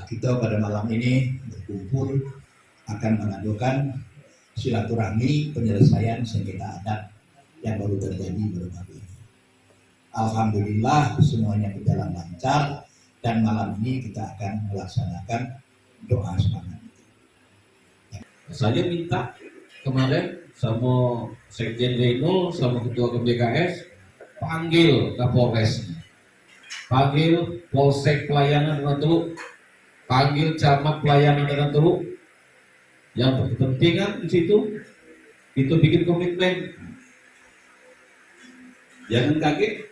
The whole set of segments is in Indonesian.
kita pada malam ini berkumpul akan mengadukan silaturahmi penyelesaian sengketa adat yang baru terjadi baru-baru ini. Alhamdulillah semuanya berjalan lancar dan malam ini kita akan melaksanakan doa semangat. Saya minta kemarin sama Sekjen Reno sama Ketua KPKS panggil Kapolres, panggil Polsek Pelayanan dengan Teluk, panggil Camat Pelayanan dengan Teluk. Yang berkepentingan di situ itu bikin komitmen. Jangan kaget,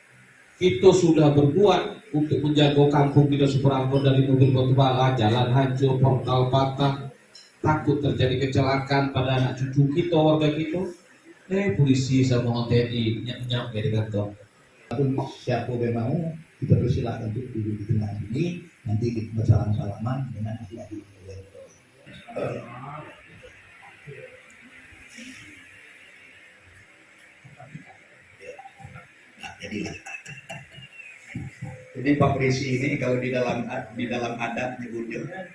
kita sudah berbuat untuk menjaga kampung kita Superampon dari mobil batubara, jalan hancur, portal patah, takut terjadi kecelakaan pada anak cucu kita, warga kita. Polisi sama TNI nyap-nyap dari kantor. Siapa yang mau, kita persilakan untuk duduk di tengah sini. Nanti kita bersalam-salaman dengan adik-adik. Jadi Pak Polisi ini kalau di dalam adat nyebutnya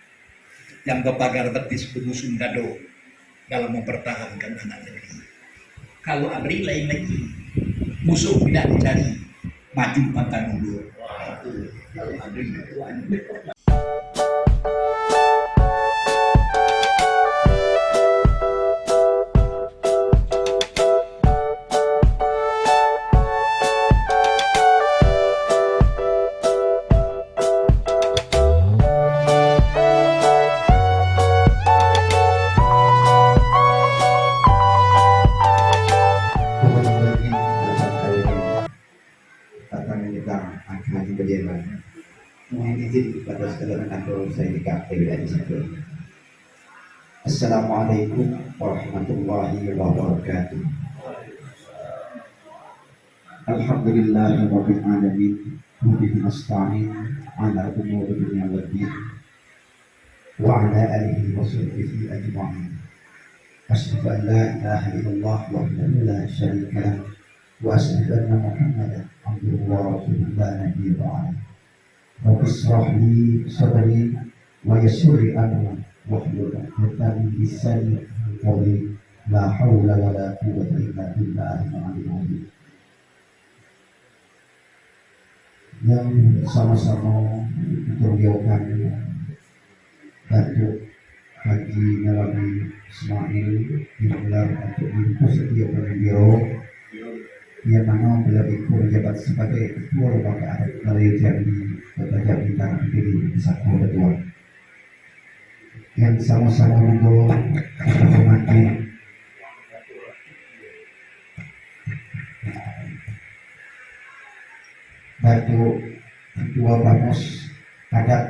yang kepagar betis berusun dado dalam mempertahankan anak negeri. Kalau abri lain lagi, musuh tidak dicari, maju pantang mundur. Kalau abri itu Assalamualaikum warahmatullahi wabarakatuh. Alhamdulillahirabbil alamin. Wabihi nasta'in ala umuri dunya waddin. Wa ala alihi wa sahbihi ajma'in. Asyhadu an la ilaha illallah wahdahu la syarika lah wa asyhadu anna Muhammadan abduhu wa rasuluhu la nabiyya ba'dahu. Rabbi ishrah li sadri wa yassir li amri wahlul 'uqdatam min lisani qawli la haula wa la quwwata illa billahil aliyyil azim. Yang sama-sama diperlihatkan Datuk Haji Nawawi Ismail digelar untuk diutus setiap biro yang mana beliau itu menjabat sebagai Ketua Lembaga Adat Melayu Jambi Kota Jambi Tanah Kiri Satu Ketua. Yang sama-sama juga kita hormati Datuk Ketua Bamus Adat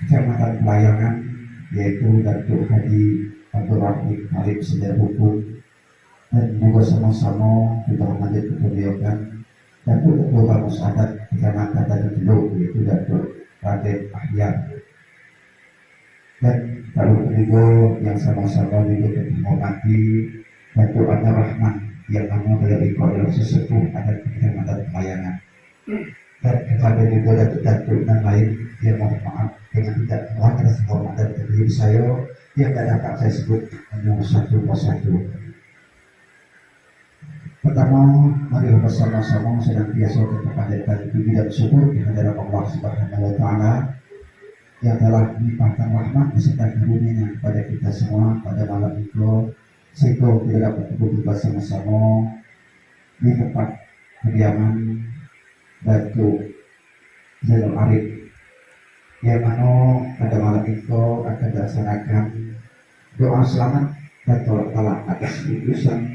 Kecamatan Pelayangan, yaitu Datuk Haji Abdul Rahim Alif Sejarah Hukum, dan juga sama-sama kita hormati kemuliaan Datuk Ketua Bamus Adat Kecamatan Tanjung Teluk, yaitu Datuk Raden Ahyar, dan Datuk juga yang sama-sama juga kita hormati Datuk Abdul Rahman yang nama beliau itu adalah sesepuh adat Kecamatan Pelayangan, dan kepada juga Datuk dan lain yang mohon maaf dengan tidak mohon atas hormat dan terdiri saya yang tidak dapat saya sebut hanya satu persatu. Pertama, mari bersama-sama senantiasa kita panjatkan puji dan syukur kehadirat Allah Subhanahu wa Ta'ala yang telah melimpahkan rahmat beserta karunia kepada kita semua pada malam itu, sehingga kita dapat berkumpul bersama-sama di tempat kediaman Datuk Zainul Arif, yang mana pada malam itu akan dilaksanakan doa selamat dan tolak talak atas putusan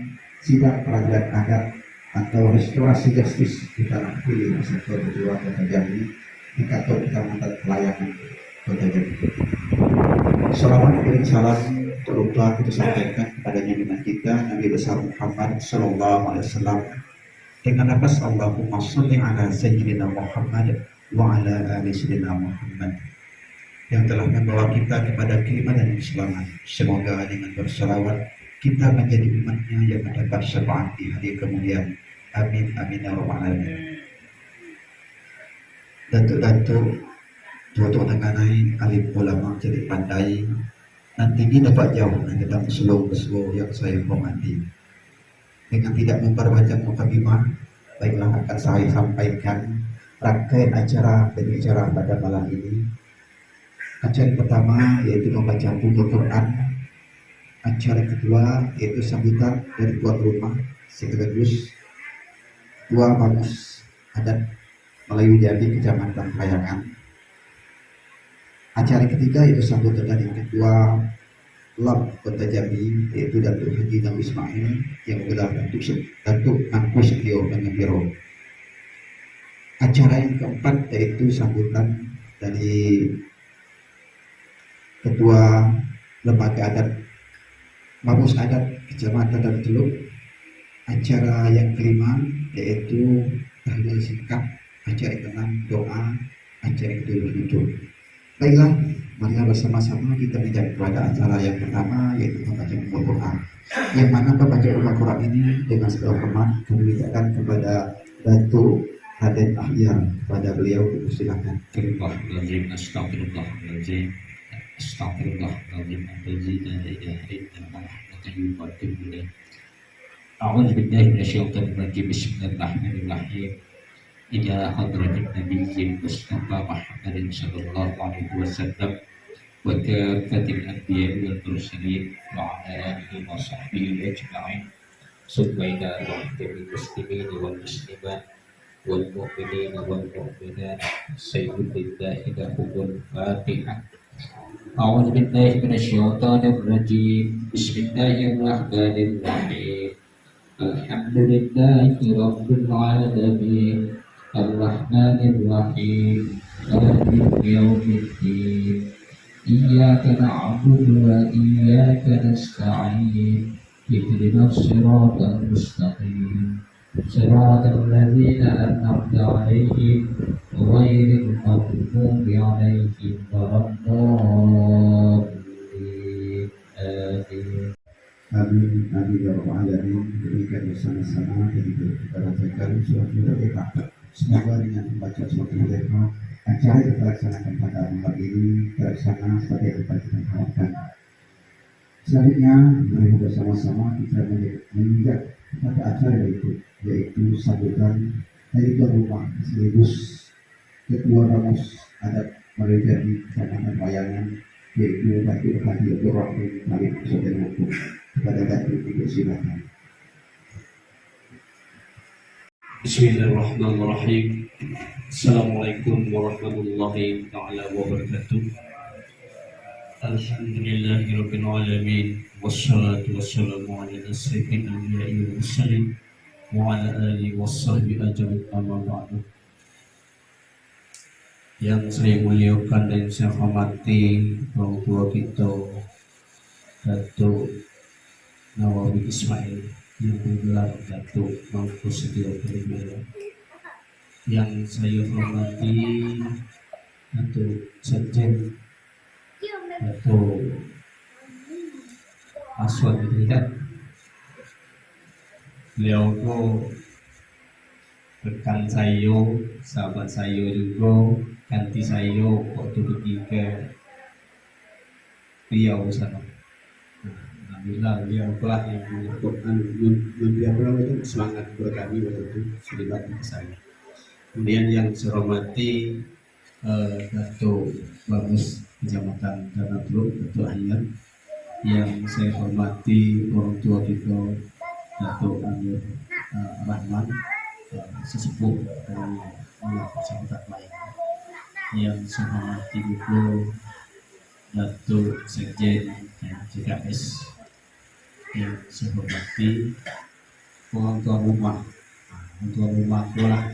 sidang peradilan adat atau restorasi justice di tanah pilih sektor kedua Kota Jambi di kantor Kecamatan Pelayangan Kota Jambi. Selamat dan salam terutama kita sampaikan kepada junjungan kita Nabi besar Muhammad Sallallahu Alaihi Wasallam dengan nafas Allahumma sholli ala sayyidina Muhammad wa ala ali sayyidina Muhammad yang telah membawa kita kepada keimanan dan keislaman. Semoga dengan berselawat kita menjadi umatnya yang mendapat syafaat di hari kemuliaan. Amin amin ya rabbal alamin. Datuk-datuk Tua-tua tenganai alim ulama jadi pandai. Nanti ini dapat jauh dari dalam slow yang saya hormati. Dengan tidak memperbanyak mukadimah, baiklah akan saya sampaikan rangkaian acara dan bicara pada malam ini. Acara pertama yaitu membaca buku Quran. Acara kedua yaitu sambutan dari tuan rumah sekaligus Tua Bagus Adat Melayu Jambi Kecamatan Kayangan. Acara ketiga yaitu sambutan dari Ketua Lab Kota Jambi yaitu Datuk Haji Nabi Ismail yang adalah Datuk Angku Setio Biro. Acara yang keempat yaitu sambutan dari Ketua Lembaga Adat Bagus Adat Kecamatan dan Teluk. Acara yang kelima yaitu tahlil singkat, acara keenam doa, acara kedua menutup. Baiklah, marilah bersama-sama kita menjadi kepada acara yang pertama yaitu membaca Al-Quran. Yang mana membaca Al-Quran ini dengan segala hormat kami mintakan kepada Datuk Raden Ahyar, kepada beliau silakan. Astagfirullahaladzim, astagfirullahaladzim, astagfirullahaladzim, astagfirullahaladzim. A'udzu billahi minasyaitonir rajim. Bismillahirrahmanirrahim. Ila hadratin nabiyyin Mustafa Muhammadin sallallahu alaihi wasallam wa kafatil anbiya'i wal mursalin wa ala alihi wa sahbihi ajma'in. Summa ila rahmatil muslimin wal muslimat wal mu'minin wal mu'minat. Sayyidillah lahumul Fatihah. A'udzu billahi minasyaitonir rajim. Bismillahirrahmanirrahim. Alhamdulillahi rabbil alamin. Ar-Rahmanir Rahim. Maliki yaumiddin. Iyyaka na'budu wa iyyaka nasta'in. Ihdinas siratal mustaqim. Siratal ladzina an'amta 'alaihim ghairil maghdubi 'alaihim waladdallin. Amin. Amin, amin ya rabbal alamin. Berikan bersama-sama dan kita bacakan surat Al-Fatihah. Semoga dengan membaca surat Al-Fatihah acara yang kita laksanakan pada malam ini terlaksana sebagai apa kita harapkan. Selanjutnya, mari bersama-sama kita menginjak pada acara yaitu sambutan dari tuan rumah sekaligus Ketua Bamus Adat Melayu Jambi Kecamatan Kayangan yaitu Datuk Haji Abdul Rahim Khalid Saudara Hukum. Kepada Datuk Ibu silakan. Bismillahirrahmanirrahim. Assalamualaikum warahmatullahi ta'ala wabarakatuh. Alhamdulillahirabbil alamin wassalatu wassalamu ala asyrafil anbiya'i wal mursalin wa ala alihi washabbihi ajmain, amma ba'du. Yang saya muliakan dan saya hormati orang tua kita Datuk Nawawi Ismail yang bergelar Datuk Angku Setio Biro. Yang saya hormati Datuk Sekjen Datuk Aswan Hidayat. Beliau itu rekan saya, sahabat saya juga, ganti saya waktu ketika Riau sana. Alhamdulillah beliau telah yang memberikan itu semangat kepada kami waktu itu terlibat di saya. Kemudian yang saya hormati Datuk Bagus Kecamatan Tanah Teluk, Datuk Ahyar. Yang saya hormati orang tua kita Datuk Amir Rahman, sesepuh dari Kecamatan lain. Yang saya hormati juga Datuk Sekjen JKS. Yang saya hormati orang tua rumah lah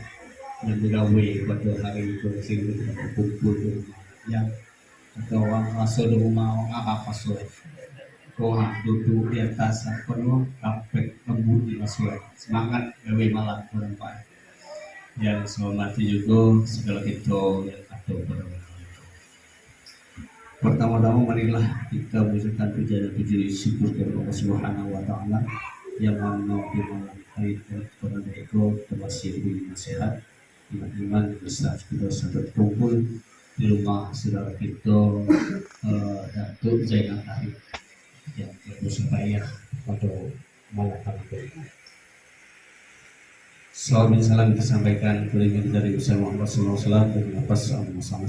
yang digawe pada hari itu sehingga kita kumpul di rumah. Yang ada orang masuk di rumah orang apa masuk, orang duduk di atas penuh kapek lembut di masuk semangat gawe malam orang baik. Yang saya hormati juga segala kita yang ada pada pertama-tama marilah kita mengucapkan puji syukur kepada Allah Subhanahu wa taala yang mana di malam hari pada itu termasuk di nasihat iman bersama kita sampai kumpul di rumah saudara kita Datuk Zainal Arif yang bersumpah pada malam hari ini. Salam dan salam disampaikan kepada dari Usaha Muhammad SAW dan atas sama-sama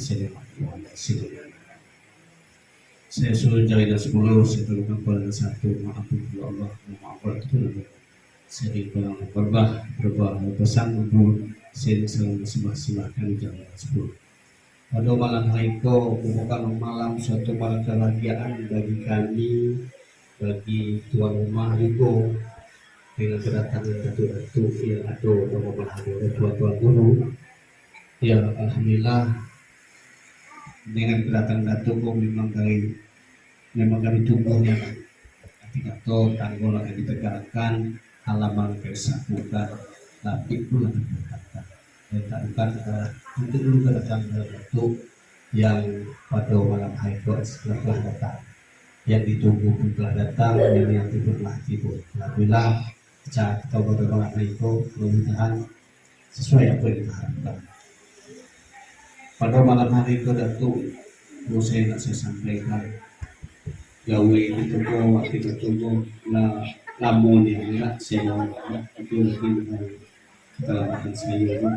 saya suruh jari dan 10 saya perlukan kepada satu maaf ya Allah maafkan itu saya kurang berbah pesan untuk saya selalu sembahkan jari 10 pada malam hari itu merupakan malam suatu malam kebahagiaan bagi kami, bagi tuan rumah itu dengan kedatangan datuk-datuk yang ada beberapa hari tuan-tuan guru. Ya alhamdulillah dengan kedatangan datuk memang kami tunggu yang ketika tanggul akan ditegakkan halaman kesakutan tapi pula diberkatkan dan bukan untuk dulu kedatangan datuk yang pada malam hari itu setelah datang yang ditunggu pun telah datang yang telah tiba. Alhamdulillah kita pada malam hari itu mudah-mudahan sesuai apa yang kita harapkan. Pada malam hari itu datuk saya sampaikan gawe itu waktu itu namun yang enggak saya itu mungkin kelemahan saya juga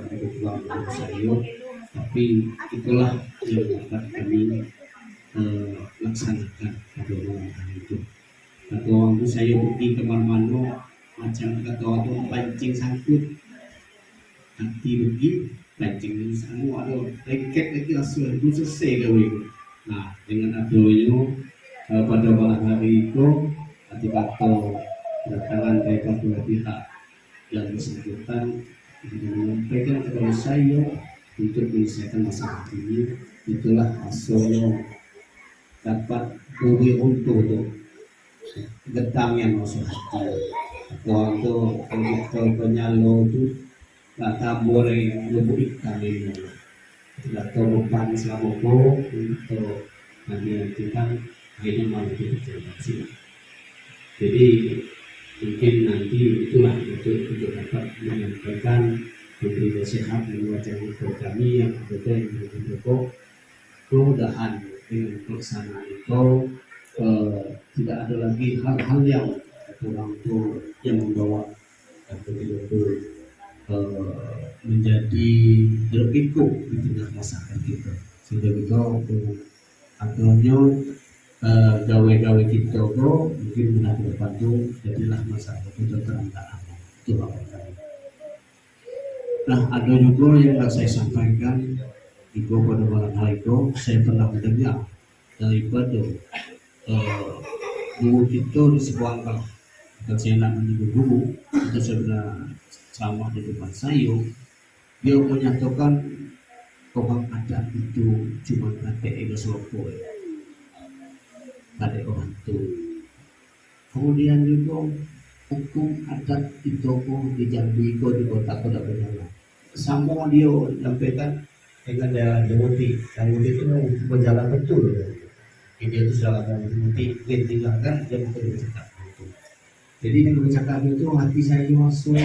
ada kekurangan saya tapi itulah yang dapat kami laksanakan pada malam hari itu. Atau waktu saya pergi ke mana-mana macam kata waktu pancing sangkut nanti pergi pancing semua ada lengket lagi langsung itu selesai gawe. Nah dengan adanya pada malam hari itu artikel kedatangan daripada pihak yang bersangkutan menyampaikan kepada saya untuk menyelesaikan masalah ini itulah hasilnya dapat beri untuk getang yang masuk hati atau kita penyalo itu tak tabur lubuk ikan ini tidak tahu bukan selama untuk nanti kan ini malah kita jadi mungkin nanti itulah untuk dapat menyampaikan memberi nasihat mewajibkan kepada kami yang berbeda yang mendukung mudah-mudahan dengan pelaksanaan itu tidak ada lagi hal-hal yang orang tua yang membawa atau betul menjadi berisiko di tengah masyarakat kita sehingga kita akhirnya gawe-gawe kita kok mungkin benar terbantu jadilah masyarakat kita terangkat itu apa. Nah ada juga yang saya sampaikan itu pada malam hari itu saya pernah mendengar daripada guru kita di sebuah angka dan saya nak menyebut guru itu sebenarnya sama di depan saya dia menyatakan orang adat itu cuma ada ego selopor ada orang itu kemudian juga hukum adat itu pun di Jambi itu di kota tidak berjalan sama dia sampaikan dengan daerah Jamuti itu berjalan betul dia itu sudah ada Jamuti tinggalkan dia betul bercakap jadi dengan bercakap itu hati saya masuk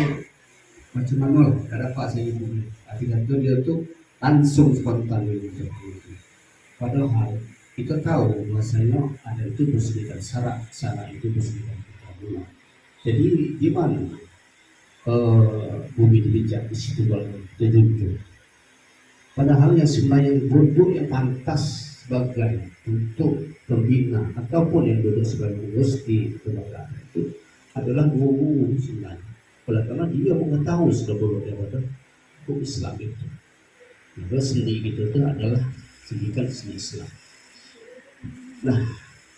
macam mana ada apa saya ini artinya dia itu langsung spontan itu padahal kita tahu bahasanya ada itu bersediakan syarat itu bersediakan kita jadi gimana bumi dipijak di situ bangun terjunjung padahal yang sebenarnya bodoh yang pantas sebagai untuk pembina ataupun yang duduk sebagai pengurus di kelembagaan itu adalah guru sebenarnya karena dia mengetahui sudah bodoh daripada hukum Islam itu maka seni itu adalah seni Islam. Nah,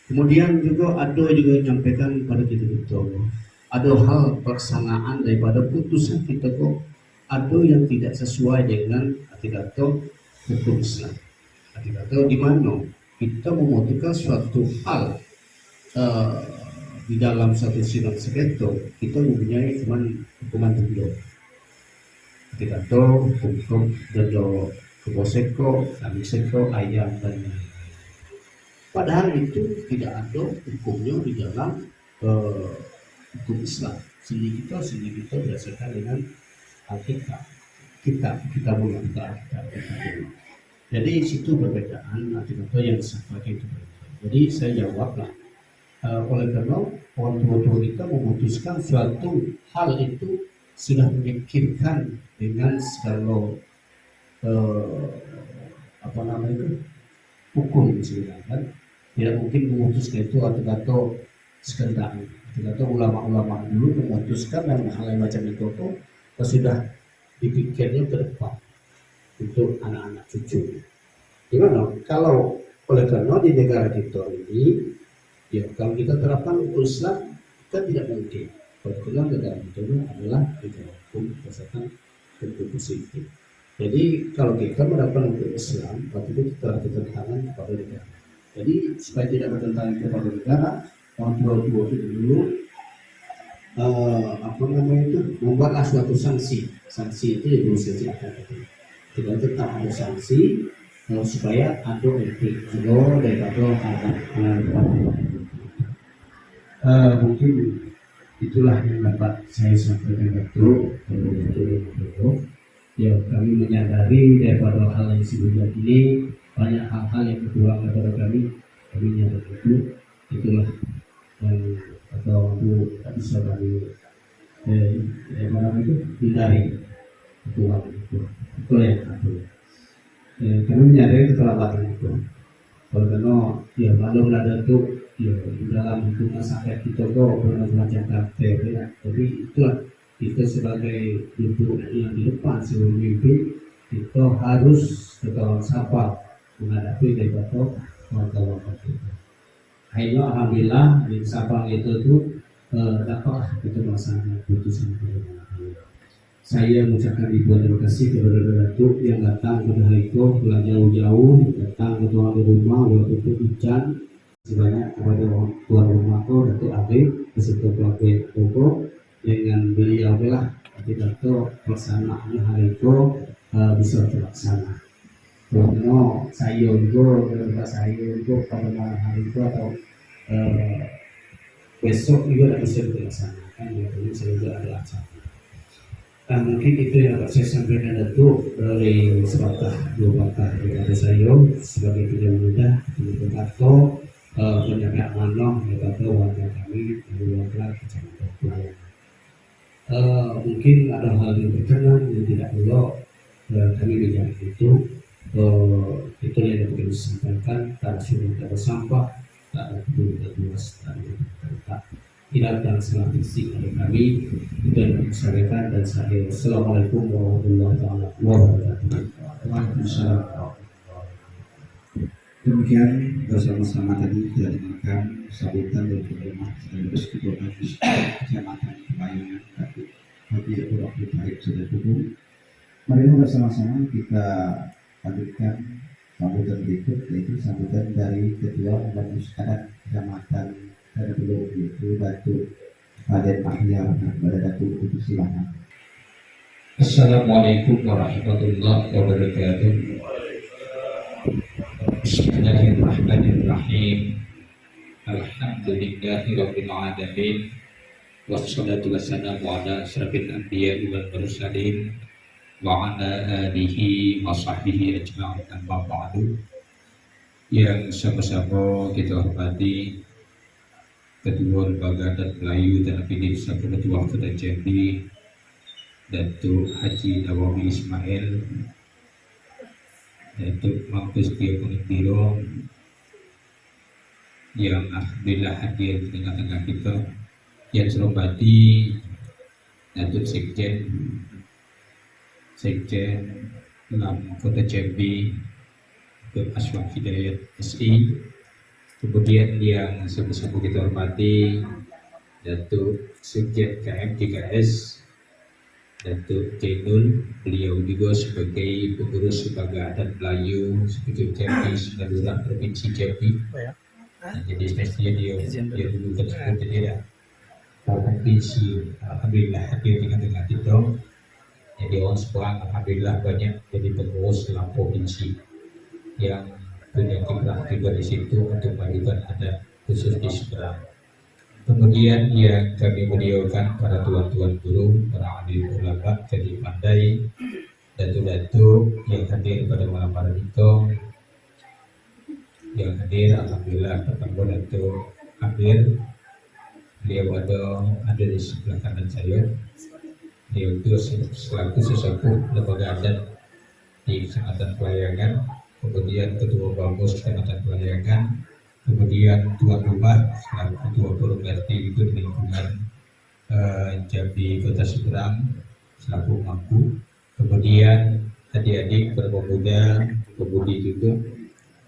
kemudian juga ada juga menyampaikan pada kita betul. Ada hal pelaksanaan daripada putusan kita kok ada yang tidak sesuai dengan artikel hukum Islam. Artikel di mana kita memutuskan suatu hal di dalam satu sidang sengketa kita mempunyai hukuman denda. Artikel hukum denda keboseko, kamiseko, ayam dan lain-lain. Padahal itu tidak ada hukumnya di dalam hukum Islam. Seni kita berdasarkan dengan Alkitab. Kita mengatur Alkitab. Jadi situ perbedaan atau yang disampaikan itu. Jadi saya jawablah, oleh karena orang tua kita memutuskan suatu hal itu sudah memikirkan dengan segala eh, apa namanya itu hukum sebenarnya kan. Tidak mungkin memutuskan itu atau sekedar atau ulama-ulama dulu memutuskan dan hal yang macam itu sudah dipikirnya ke depan untuk anak-anak cucu. Gimana kalau oleh karena di negara kita ini, ya kalau kita terapkan hukum Islam kan tidak mungkin. Kalau negara itu adalah negara hukum berdasarkan hukum positif. Jadi kalau kita menerapkan hukum Islam, berarti itu kita bertentangan kepada negara. Jadi supaya tidak bertentangan kepada negara, orang tua itu dulu apa namanya itu membuatlah suatu sanksi. Sanksi itu ya dulu saja tidak tetap ada sanksi supaya ada efek daripada mungkin itulah yang dapat saya sampaikan betul. Ya kami menyadari daripada hal yang sebelumnya ini banyak hal-hal yang berkurang daripada kami menyadari itulah yang atau tak bisa kami hindari kurang itu yang satu. Kami menyadari keterlambatan itu. Karena ya maklum ada tuh ya dalam hidup masyarakat kita kok bermacam karakter ya. Tapi itulah kita sebagai duduk yang di depan sebelum mimpi kita harus bertanggung jawab menghadapi daripada kawan-kawan kita. Akhirnya alhamdulillah di Sabang itu tuh dapat kita melaksanakan putusan permohonan. Saya mengucapkan ribuan terima kasih kepada Datuk yang datang ke Daiko pulang jauh-jauh datang ke tuan rumah walaupun hujan sebanyak kepada tuan rumah Datuk Abe beserta pelaku toko dengan beliau lah Datuk pelaksanaan hari itu bisa terlaksana. Karena saya juga pada malam hari itu atau besok juga tidak bisa dilaksanakan jadi saya juga ada acara. Mungkin itu yang dapat saya sampaikan Datuk dari sepatah dua patah daripada saya sebagai tidak mudah untuk atau penjaga amanah daripada warga kami dari warga Kecamatan Pelayan. Mungkin ada hal yang berkenan yang tidak perlu kami menjawab itu yang dapat kami sampaikan. Tak suruh tak sampah tak ada peduli luas tak tidak dan salah fisik dari kami itu yang disampaikan dan saya Assalamualaikum warahmatullahi wabarakatuh. Waalaikumsalam. Demikian bersama-sama tadi kita dengarkan sambutan dari pemerintah sekaligus ketua Majelis Kecamatan Pelayan Habib Abdul Baik sudah duduk. Mari bersama-sama kita lanjutkan sambutan berikut yaitu sambutan dari Ketua Majelis Adat Kecamatan Datuk yaitu Datuk Raden Ahyar kepada Datuk Kutu silakan. Assalamualaikum warahmatullahi wabarakatuh. Bismillahirrahmanirrahim. Alhamdulillahirabbil alamin. Wassalatu wassalamu ala asyrafil anbiya'i wal mursalin wa ala alihi wa sahbihi ajma'in amma ba'du. Yang sama-sama kita hormati Ketua Lembaga Adat Melayu Tanah Pinang Sabtu Ketua Kota Jambi Datuk Haji Nawawi Ismail, Datuk Mampus Kia Kuning Biro yang alhamdulillah hadir di tengah-tengah kita, yang saya hormati Datuk Sekjen Dalam Kota Jambi Datuk Aswad Hidayat SI, kemudian yang sama-sama kita hormati Datuk Sekjen KM3S Datuk Jainul, beliau juga sebagai pengurus Lembaga Adat Melayu sebagai Jambi Seluruh Provinsi Jambi. Jadi spesialnya dia dulu tersebut jadi provinsi. Alhamdulillah hadir di tengah kita. Jadi orang sekarang alhamdulillah banyak jadi pengurus dalam provinsi yang punya kiprah juga di situ untuk melakukan adat khusus di seberang. Kemudian yang kami beliaukan para tuan-tuan guru, para alim ulama, jadi pandai, datu-datu yang hadir pada malam hari itu, yang hadir alhamdulillah pertama Datu Amir, beliau ada di sebelah kanan saya. Beliau itu selaku sesepuh lembaga adat di Kecamatan Pelayangan, kemudian ketua Bamus Kecamatan Pelayangan, kemudian tuan rumah selaku ketua forum RT itu di lingkungan Jambi Kota Seberang selaku mampu, kemudian adik-adik berpemuda pemudi juga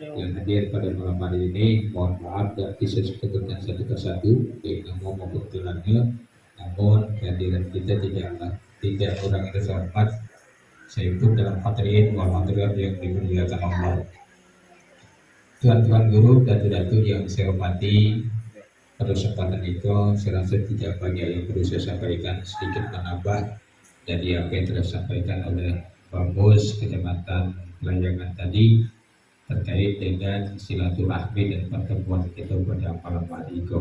yang hadir pada malam hari ini. Mohon maaf dan bisa disebutkan satu persatu baik nama maupun gelarnya, namun kehadiran kita tidak orang yang terhormat saya ikut dalam hadirin wal yang dimuliakan Allah. Tuan-tuan guru dan datu yang saya hormati, pada kesempatan itu saya rasa tidak banyak yang perlu saya sampaikan, sedikit menambah dari apa yang telah disampaikan oleh Bamus Kecamatan Pelayangan tadi terkait dengan silaturahmi dan pertemuan kita pada malam hari itu.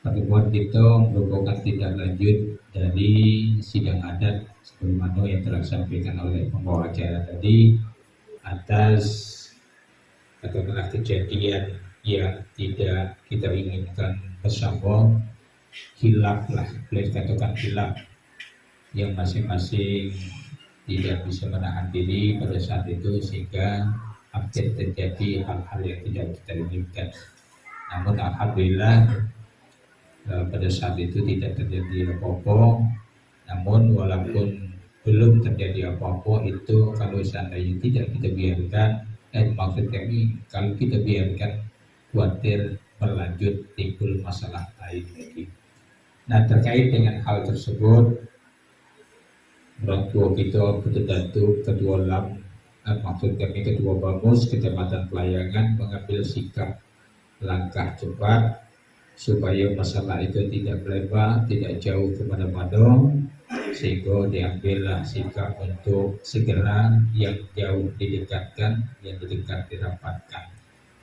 Pertemuan kita merupakan tindak lanjut dari sidang adat sebagaimana yang telah disampaikan oleh pembawa acara tadi atas katakanlah kejadian yang tidak kita inginkan bersama, hilaf lah, boleh dikatakan hilaf, yang masing-masing tidak bisa menahan diri pada saat itu sehingga hampir terjadi hal-hal yang tidak kita inginkan. Namun alhamdulillah pada saat itu tidak terjadi apa-apa. Namun walaupun belum terjadi apa-apa itu, kalau seandainya tidak kita biarkan, maksud kami kalau kita biarkan khawatir berlanjut timbul masalah lain lagi. Nah, terkait dengan hal tersebut, orang tua kita betul-betul ketua LAM, maksud kami ketua Bamus Kecamatan Pelayangan mengambil sikap langkah cepat supaya masalah itu tidak melebar, tidak jauh kemana-mana, sehingga diambillah sikap untuk segera yang jauh didekatkan, yang dekat dirapatkan,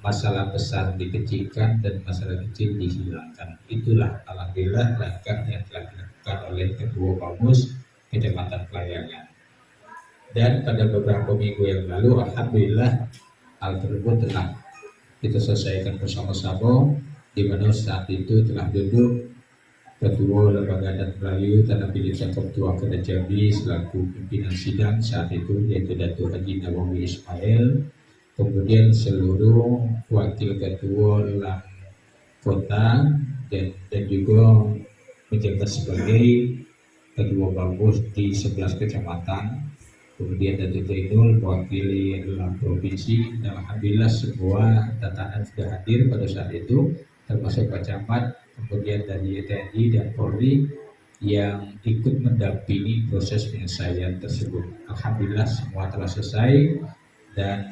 masalah besar dikecilkan dan masalah kecil dihilangkan. Itulah alhamdulillah langkah yang telah dilakukan oleh ketua Bamus Kecamatan Pelayangan. Dan pada beberapa minggu yang lalu alhamdulillah hal tersebut telah kita selesaikan bersama-sama, di mana saat itu telah duduk Ketua Lembaga Adat Melayu Tanah Pilih Cakap Tua Kota Jambi selaku pimpinan sidang saat itu, yaitu Datuk Haji Nawawi Ismail, kemudian seluruh wakil ketua LAM kota dan juga menjabat sebagai ketua Bamus di 11 kecamatan, kemudian Datuk Zainul mewakili LAM provinsi, dan alhamdulillah semua tatanan sudah hadir pada saat itu, termasuk Pak Camat, kemudian dari TNI dan Polri yang ikut mendampingi proses penyelesaian tersebut. Alhamdulillah semua telah selesai dan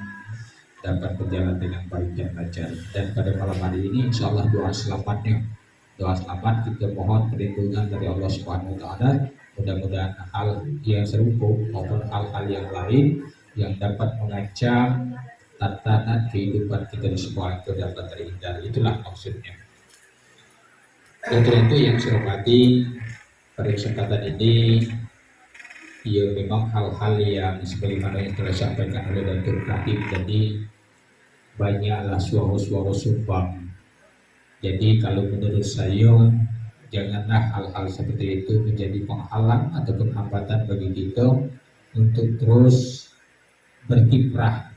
dapat berjalan dengan baik dan lancar. Dan pada malam hari ini insya Allah doa selamat kita mohon perlindungan dari Allah Subhanahu Wa Taala. Mudah-mudahan hal yang serupa maupun hal-hal yang lain yang dapat mengancam tatanan kehidupan kita di semua itu dapat terhindari. Itulah maksudnya. Untuk itu yang saya hormati, pada kesempatan ini ya memang hal-hal yang sebagaimana yang telah disampaikan oleh Datuk Ratib, jadi banyaklah suara-suara sumbang. Jadi kalau menurut saya janganlah hal-hal seperti itu menjadi penghalang ataupun hambatan bagi kita untuk terus berkiprah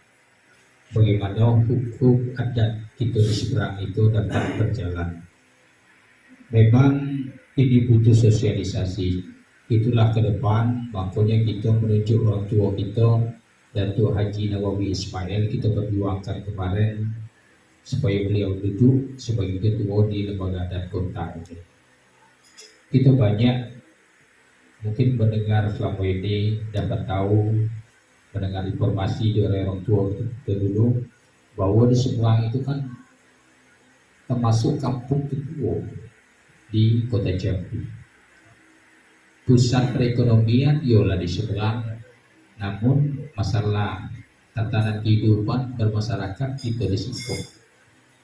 bagaimana hukum adat kita di seberang itu dapat berjalan. Memang ini butuh sosialisasi. Itulah ke depan, makanya kita menunjuk orang tua kita, Datuk Haji Nawawi Ismail, kita perjuangkan kemarin supaya beliau duduk sebagai ketua di lembaga adat kota ini. Kita banyak mungkin mendengar selama ini, dapat tahu, mendengar informasi dari orang tua kita dulu bahwa di seberang itu kan termasuk kampung ketua di Kota Jambi. Pusat perekonomian yola di seberang, namun masalah tatanan kehidupan bermasyarakat kita di situ.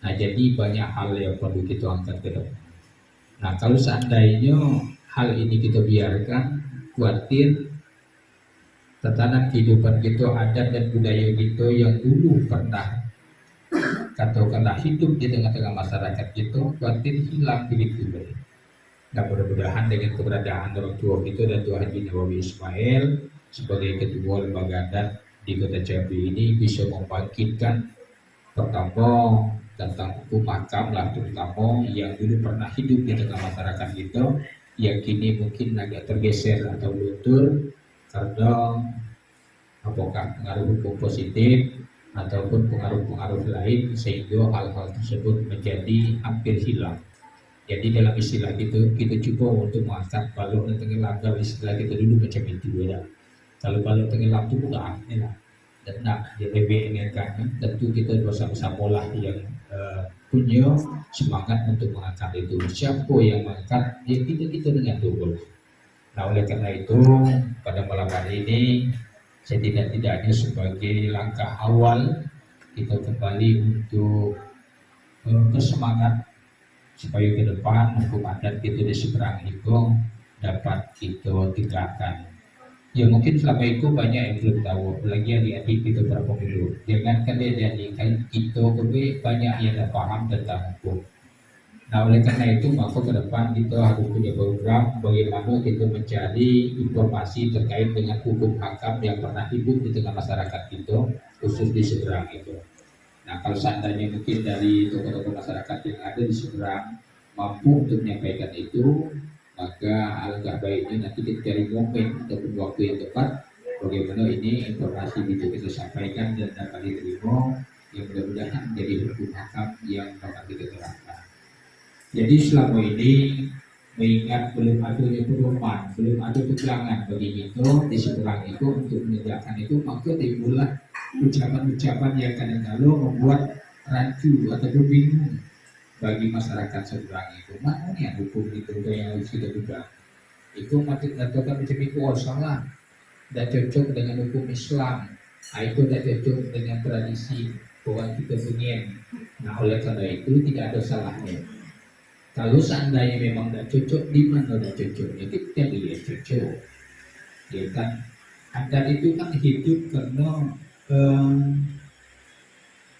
Nah, jadi banyak hal yang perlu kita angkat ke depan. Nah, kalau seandainya hal ini kita biarkan, khawatir tatanan kehidupan kita, adat dan budaya kita yang dulu pernah katakanlah hidup di tengah-tengah masyarakat kita kuatir hilang begitu baik. Dan mudah-mudahan dengan keberadaan orang tua kita dan Tuan Haji Nawawi Ismail sebagai ketua lembaga adat di Kota Jambi ini bisa membangkitkan pertama tentang hukum makam lah, terutama yang dulu pernah hidup di tengah masyarakat kita yang kini mungkin agak tergeser atau luntur karena apakah pengaruh hukum positif ataupun pengaruh-pengaruh lain sehingga hal-hal tersebut menjadi hampir hilang. Jadi dalam istilah kita coba untuk mengangkat balon dan tenggelam, istilah kita dulu macam itu ya. Kalau balon tenggelam itu bukan ya. Dan dia lebih ingatkan tentu kita bersama-sama lah yang punya semangat untuk mengangkat itu. Siapa yang mengangkat ya kita dengan dulu. Nah oleh karena itu pada malam hari ini setidak-tidaknya sebagai langkah awal kita kembali untuk bersemangat supaya ke depan hukum adat kita di seberang itu dapat kita tegakkan. Ya mungkin selama itu banyak yang belum tahu, apalagi adik-adik kita berapa dulu. Jangankan adik-adik kita banyak yang tidak paham tentang hukum. Nah oleh karena itu maka ke depan kita harus punya program bagaimana kita mencari informasi terkait dengan hukum hakam yang pernah hidup di tengah masyarakat kita khusus di seberang itu. Nah kalau seandainya mungkin dari tokoh-tokoh masyarakat yang ada di seberang mampu untuk menyampaikan itu, maka alangkah baiknya nanti kita cari momen ataupun waktu yang tepat bagaimana ini informasi itu kita sampaikan dan dapat diterima yang mudah-mudahan menjadi hukum hakam yang dapat kita terapkan. Jadi selama ini mengingat belum adanya pedoman, belum ada pegangan bagi kita di seberang itu untuk menegakkan itu, maka timbullah ucapan-ucapan yang kadang-kadang membuat rancu atau bingung bagi masyarakat seberang itu. Mana yang hukum itu yang harus kita pegang? Itu maksud katakan macam itu salah, tidak cocok dengan hukum Islam. Itu tidak cocok dengan tradisi orang kita punya. Nah oleh karena itu tidak ada salahnya. Kalau seandainya memang tidak cocok, di mana tidak cocoknya kita lihat cocok. Ya kan, adat itu kan hidup karena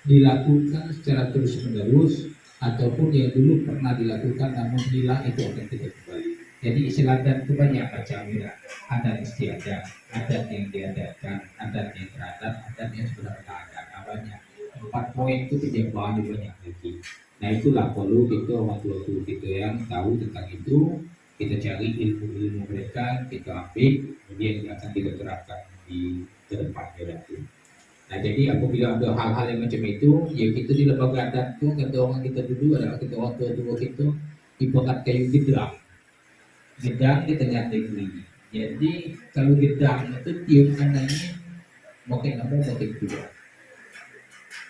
dilakukan secara terus-menerus ataupun yang dulu pernah dilakukan namun hilang itu akan kita kembali. Jadi istilah adat itu banyak macam ya. Adat istiadat, adat yang diadakan, adat yang teradat, adat yang sudah ada. Banyak. 4 poin itu penjelasan banyak lagi. Nah itulah perlu kita orang tua kita yang tahu tentang itu, kita cari ilmu-ilmu mereka, kita ambil, kemudian akan kita terapkan di depan nanti. Nah jadi apabila ada hal-hal yang macam itu, ya kita di lembaga adat itu kata orang kita dulu adalah kita orang tua kita ibarat kayu gedang di tengah negeri. Jadi kalau gedang itu tiup kanannya makin lama makin kuat.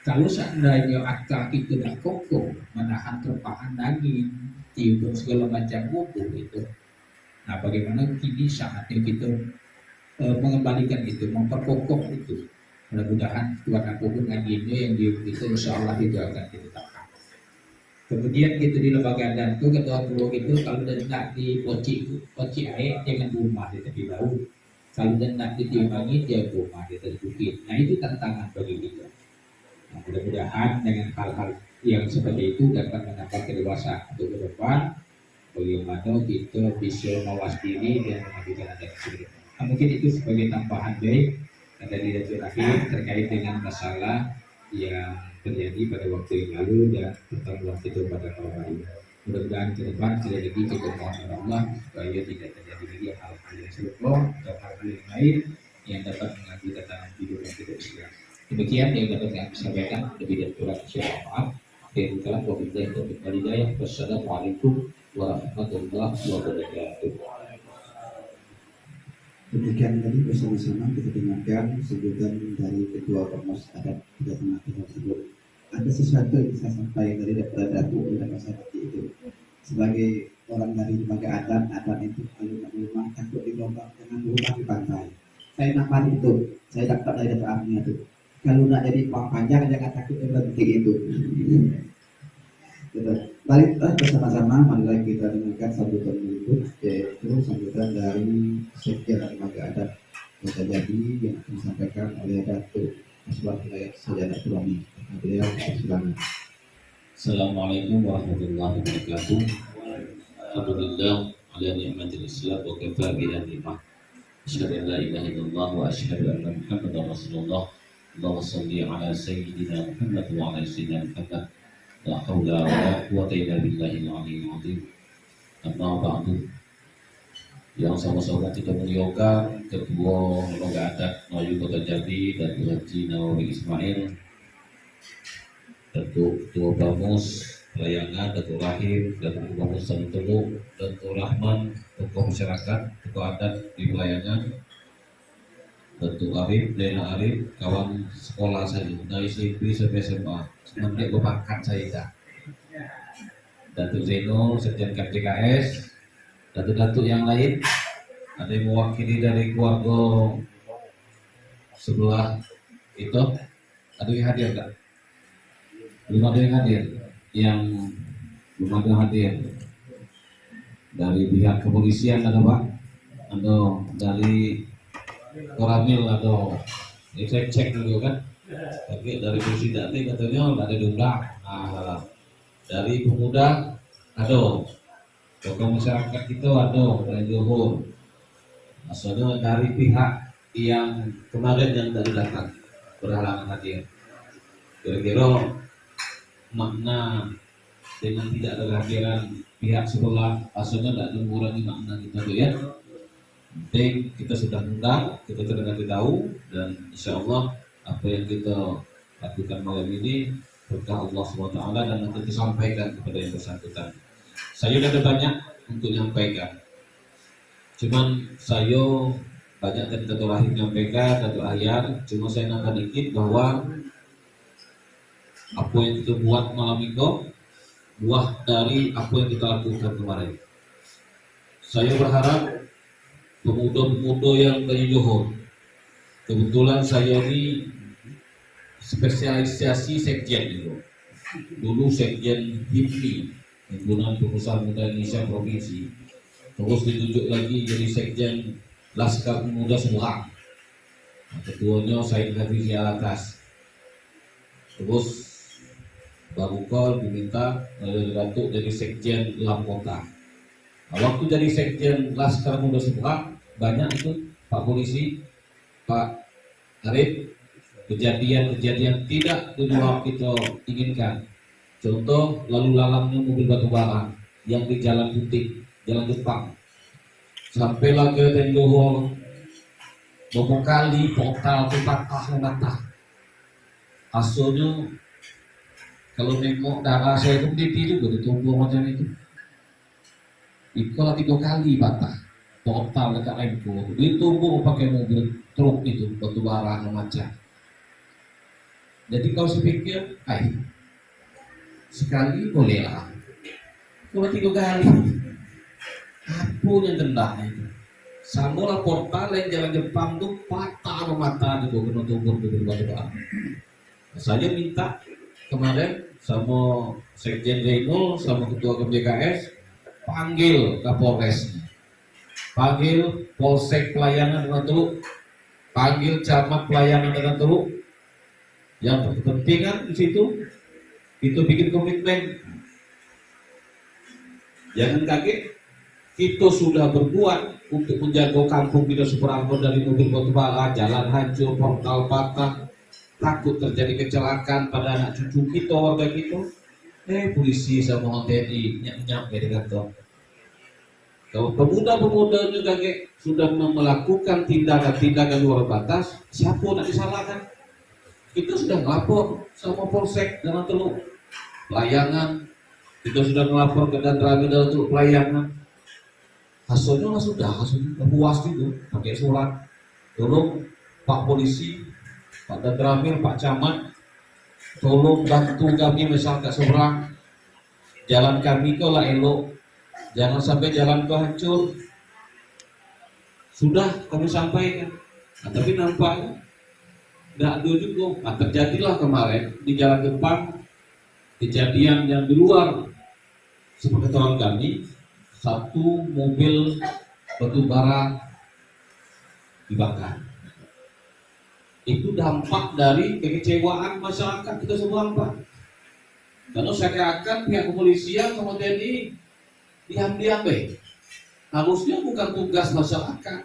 Kalau seandainya akar kita tidak kokoh menahan terpahan angin, tiup segala macam buku itu. Nah bagaimana kini saatnya kita mengembalikan itu, memperkokoh itu. Mudah-mudahan Tuhan apapun anginnya yang diup itu insya Allah itu akan kita tahan. Kemudian kita di lembaga adat itu ketua pulau itu kalau nak di poci air jangan rumah di tepi laut. Kalau nak ditiupangi dia rumah di tepi bukit. Nah itu tantangan bagi kita. Nah, mudah-mudahan dengan hal-hal yang seperti itu dapat menambah kedewasaan untuk ke depan bagaimana kita bisa mawas diri dan mengajukan adat sendiri. Nah, mungkin itu sebagai tambahan baik dari terakhir terkait dengan masalah yang terjadi pada waktu yang lalu dan pertemuan itu pada malam hari. Mudah-mudahan ke depan sekali lagi kita mohon Allah supaya tidak terjadi lagi hal-hal yang serupa atau hal-hal yang lain yang dapat mengganggu tatanan hidup yang tidak Islam. Demikian yang dapat kami sampaikan, lebih dan kurang saya maaf. Terima kasih. Wassalamualaikum warahmatullahi wabarakatuh. Demikian tadi bersama-sama kita dengarkan sebutan dari Ketua Ormas Adat Jawa Tengah tersebut. Ada sesuatu yang bisa sampaikan dari daripada Datu dan masyarakat itu. Sebagai orang dari lembaga adat itu kalau rumah takut di lubang dengan rumah di pantai. Saya nampak itu, saya dapat dari data ahlinya itu. Kalau nak jadi uang panjang jangan takut berhenti itu. Baiklah bersama-sama marilah kita dengarkan sambutan berikut yaitu sambutan dari Sekjen Lembaga Adat kota Jambi yang akan disampaikan oleh Datuk Aswad Hidayat Sajadatul Amin. Beliau silakan. Assalamualaikum warahmatullahi wabarakatuh. Alhamdulillah ala ni'matil Islam wa kafa bi ni'mah. Asyhadu an la ilaha illallah wa asyhadu anna Muhammadar Rasulullah. Allahumma shalli ala sayyidina Muhammad wa ala sayyidina Muhammad. La haula wa la quwwata illa billahil aliyyil azim. Amma ba'du. Yang sama-sama kita muliakan Ketua Lembaga Adat Melayu Kota Jambi dan Haji Nawawi Ismail, Ketua Bamus Pelayangan, Datuk Rahim, Datuk Bamus Sanutulu, Datuk Rahman, Tokoh Masyarakat, Tokoh Adat di Pelayangan, Datuk Arif, Lena Arif, kawan sekolah saya dari SMP sampai SMA, semenjak berbakat saya dah. Datuk Zeno, Sekjen KPKS, datuk-datuk yang lain, ada yang mewakili dari keluarga sebelah itu, ada yang hadir tak? Belum ada yang hadir, belum ada yang hadir dari pihak kepolisian ada Pak, ada dari Koramil atau saya cek dulu kan, tapi dari polisi tadi katanya ada diundang. Dari pemuda ada, tokoh masyarakat kita ada dari Johor, asalnya dari pihak yang kemarin yang dari datang berhalangan hadir. Kira-kira makna dengan tidak ada kehadiran pihak sebelah asalnya tidak mengurangi makna kita tuh ya. Penting kita sudah undang, kita sudah kasih tahu, dan insya Allah apa yang kita lakukan malam ini berkah Allah SWT dan nanti disampaikan kepada yang bersangkutan. Saya sudah ada banyak untuk menyampaikan, cuman saya banyak dari Datuk Rahim menyampaikan, Datuk Ahyar, cuma saya nambah dikit bahwa apa yang kita buat malam itu buah dari apa yang kita lakukan kemarin. Saya berharap pemuda-pemuda yang dari Johor, kebetulan saya ini spesialisasi sekjen itu. Dulu sekjen HIPMI, Himpunan Pengusaha Muda Indonesia Provinsi, terus ditunjuk lagi jadi sekjen Laskar Pemuda Semarang. Ketuanya Said Hafiz Alatas. Terus baru kau diminta oleh Datuk jadi sekjen Lampota. Waktu jadi sekjen Laskar Pemuda Semarang banyak itu Pak Polisi, Pak Arif, kejadian-kejadian tidak di luar kita inginkan. Contoh lalu lalangnya mobil batu bara yang di Jalan Putih, Jalan Jepang, sampailah ke Johor, beberapa kali portal itu patah. Asalnya kalau nengok darah saya itu berdiri juga ditumbuh macam itu. Itulah 3 kali patah portal dekat Lempo, ditumbuh pakai mobil truk itu batu bara macam. Jadi kalau saya pikir, sekali bolehlah, kalau 3 kali, apa yang tendang itu? Sama portal yang Jalan Jepang tuh patah mata di bawah tubuh batu bara. Saya minta kemarin sama Sekjen Zainul sama Ketua KPKS panggil Kapolres, panggil Polsek Pelayanan dengan Teluk, panggil Camat Pelayanan dengan Teluk. Yang penting kan di situ kita bikin komitmen. Jangan kaget, kita sudah berbuat untuk menjaga kampung kita Superangkon dari mobil batu bara, jalan hancur, portal patah, takut terjadi kecelakaan pada anak cucu kita, warga kita. Polisi sama TNI nyampe di kantor. Kalau pemuda-pemuda juga sudah melakukan tindakan-tindakan luar batas, siapa nak disalahkan? Kita sudah melapor sama Polsek Jalan Teluk Pelayanan, kita sudah melapor ke Danramil Jalan Teluk Pelayanan. Hasilnya sudah puas itu pakai surat. Tolong Pak Polisi, Pak Danramil, Pak Camat, tolong bantu kami masyarakat seberang. Jalan kami kau lah elok, jangan sampai jalan kau hancur. Sudah kami sampaikan, tapi nampaknya tidak ada juga. Terjadilah kemarin di Jalan Jepang kejadian yang di luar sepengetahuan kami, satu mobil batu bara dibakar. Itu dampak dari kekecewaan masyarakat kita semua, Pak. Karena seakan-akan pihak kepolisian sama TNI diam-diam harusnya bukan tugas masyarakat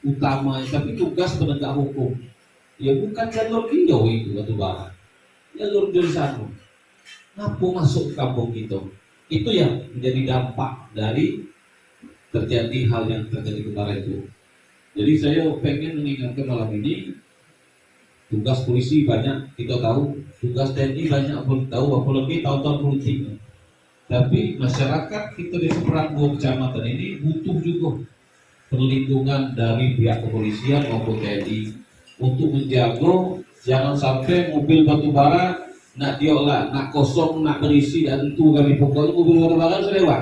utama, tapi tugas penegak hukum. Ya bukan jalur hijau itu batu bara, jalur jurusan. Ngapa masuk ke kampung kita? Itu yang menjadi dampak dari terjadi hal yang terjadi kemarin itu. Jadi saya pengen mengingatkan malam ini, tugas polisi banyak kita tahu, tugas TNI banyak belum tahu, apalagi tahun-tahun politik. Tapi masyarakat kita di seberang dua kecamatan ini butuh juga perlindungan dari pihak kepolisian maupun TNI untuk menjaga jangan sampai mobil batubara nak diolah, nak kosong, nak berisi dan itu kami pokoknya mobil batubara sudah lewat.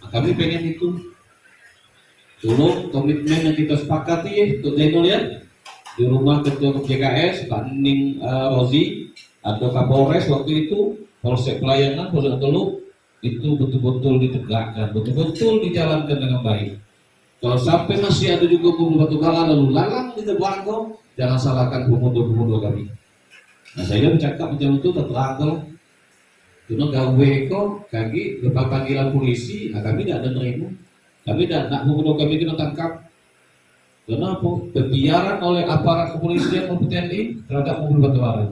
Nah, kami pengen itu. Tolong komitmen yang kita sepakati untuk Zainul ya di rumah ketua JKS Pak Ning Rozi atau Kapolres waktu itu, Polsek Pelayanan, Polsek Teluk itu betul-betul ditegakkan, betul-betul dijalankan dengan baik. Kalau sampai masih ada juga mobil batubara lalu lalang di belakang, jangan salahkan pemuda-pemuda kami. Nah saya bercakap macam itu terang, karena gawe kok kaki lepas panggilan polisi, nah kami tidak ada nerima, kami tidak nak pemuda kami kena tangkap. Kenapa? Pembiaran oleh aparat kepolisian maupun TNI terhadap mobil batubara.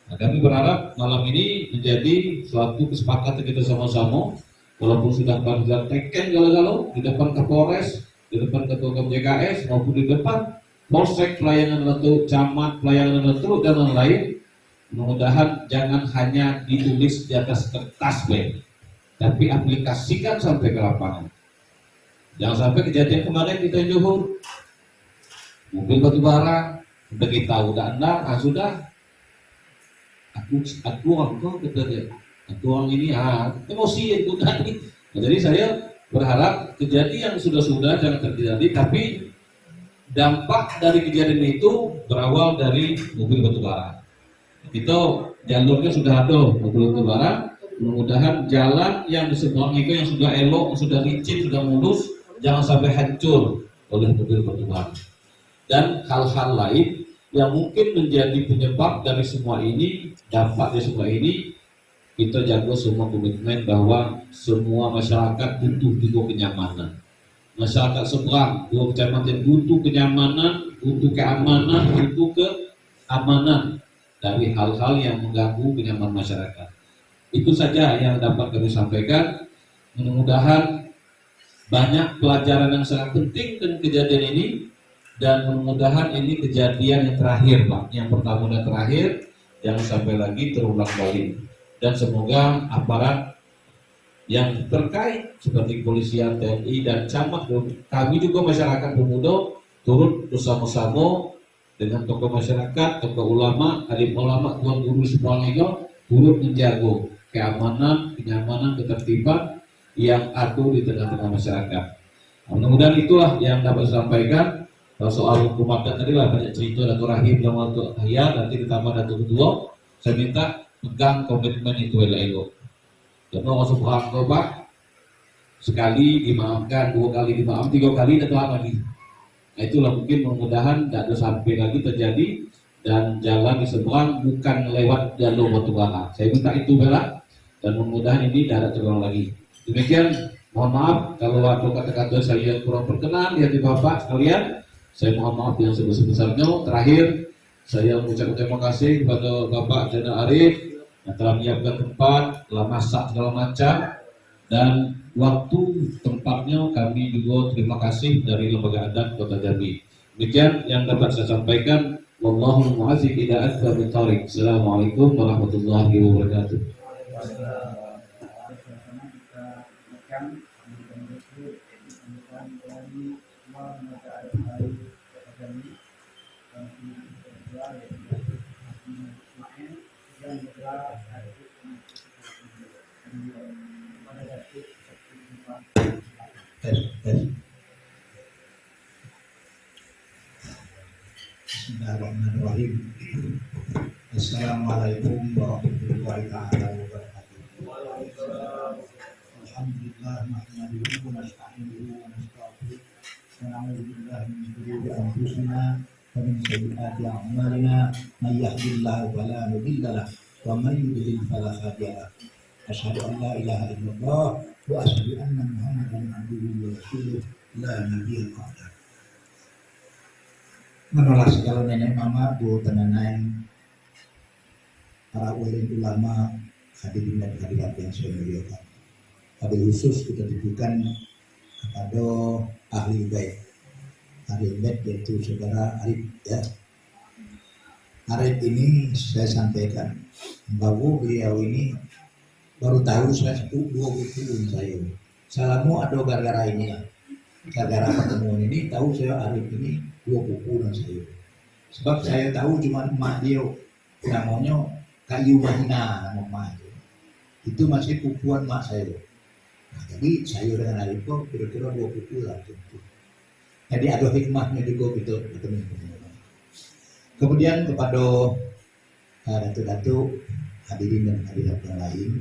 Nah, kami berharap malam ini menjadi suatu kesepakatan kita sama-sama, walaupun sudah berjalan teken galau-galau di depan Kapolres, di depan Ketua JKS maupun di depan Polsek Pelayanan Letuk, Camat Pelayanan Letuk dan lain-lain. Mudah-mudahan jangan hanya ditulis di atas kertas, tapi aplikasikan sampai ke lapangan. Jangan sampai kejadian kemarin kita Johor, mobil batubara, udah kita udah anda, sudah. Aku orang kok aku orang ini emosi itu tadi. Nah, jadi saya berharap kejadian yang sudah jangan terjadi, tapi dampak dari kejadian itu berawal dari mobil batubara. Itu jalurnya sudah ada mobil batubara. Mudah-mudahan jalan yang di seberang itu yang sudah elok, sudah licin, sudah mulus, jangan sampai hancur oleh mobil batubara. Dan hal-hal lain yang mungkin menjadi penyebab dari semua ini, dampak dari semua ini, kita jaga semua komitmen bahwa semua masyarakat butuh juga kenyamanan. Masyarakat seberang dua kecamatan butuh kenyamanan, butuh keamanan, butuh keamanan dari hal-hal yang mengganggu kenyamanan masyarakat. Itu saja yang dapat kami sampaikan. Mudah-mudahan banyak pelajaran yang sangat penting dengan kejadian ini. Dan mudah-mudahan ini kejadian yang terakhir, Pak. Yang pertama dan terakhir, jangan sampai lagi terulang kembali. Dan semoga aparat yang terkait seperti kepolisian, TNI dan camat, kami juga masyarakat pemuda turut bersama-sama dengan tokoh masyarakat, tokoh ulama, alim ulama, tuan guru semuanya turut menjaga keamanan, kenyamanan, ketertiban yang ada di tengah-tengah masyarakat. Mudah-mudahan itulah yang dapat saya sampaikan. Kalau soal hukum adat tadi lah banyak cerita Datuk Rahim dan Datuk Hayat, nanti ditambah Datuk Kedua. Saya minta pegang komitmen itu elok. Karena orang subhanallah Pak, sekali dimaafkan, dua kali dimaafkan, tiga kali datang lagi. Nah itulah mungkin mudah-mudahan tidak ada sampai lagi terjadi dan jalan di seberang bukan lewat jalur batubara. Saya minta itu bela dan mudah-mudahan ini tidak ada terulang lagi. Demikian, mohon maaf kalau ada kata-kata saya kurang berkenan di hati Bapak sekalian. Saya mohon maaf yang sebesar-besarnya. Terakhir, saya mengucapkan terima kasih kepada Bapak Jenderal Arif yang telah menyiapkan tempat, telah masak segala macam, dan waktu tempatnya kami juga terima kasih dari Lembaga Adat Kota Jambi. Demikian yang dapat saya sampaikan. Wallahu mu'azzib ila akbar bitariq. Assalamualaikum warahmatullahi wabarakatuh. Bismillahirrahmanirrahim. Assalamualaikum warahmatullahi wabarakatuh. Alhamdulillah nahmaduhu wa nasta'inuhu wa nastaghfiruh wa na'udzu billahi min shururi anfusina ومن سيئات أعمالنا من يهد الله فلا مضل له ومن يضلل فلا هادي له أشهد أن لا إله إلا الله وأشهد أن محمدا عبده ورسوله لا نبي بعده. Menolak segala nenek mama, bu tenanai, para ulama, hadirin dan hadirat yang saya muliakan. Wabil khusus kita tujukan kepada ahli bait. Ahli bait yaitu saudara Arif ya. Arif ini saya sampaikan bahwa beliau ini baru tahu saya 2 buku saya. Salamu ada gara-gara ini lah. Gara-gara pertemuan ini tahu saya Arif ini 2 buku dan saya. Sebab saya tahu cuma emak dia namanya Kayu Wahina nama emak itu. Itu masih bukuan emak saya. Nah, jadi saya dengan Arif itu kira-kira 2 buku lah. Jadi ada hikmahnya juga gitu teman-teman. Kemudian kepada datuk-datuk hadirin dan hadirat yang lain,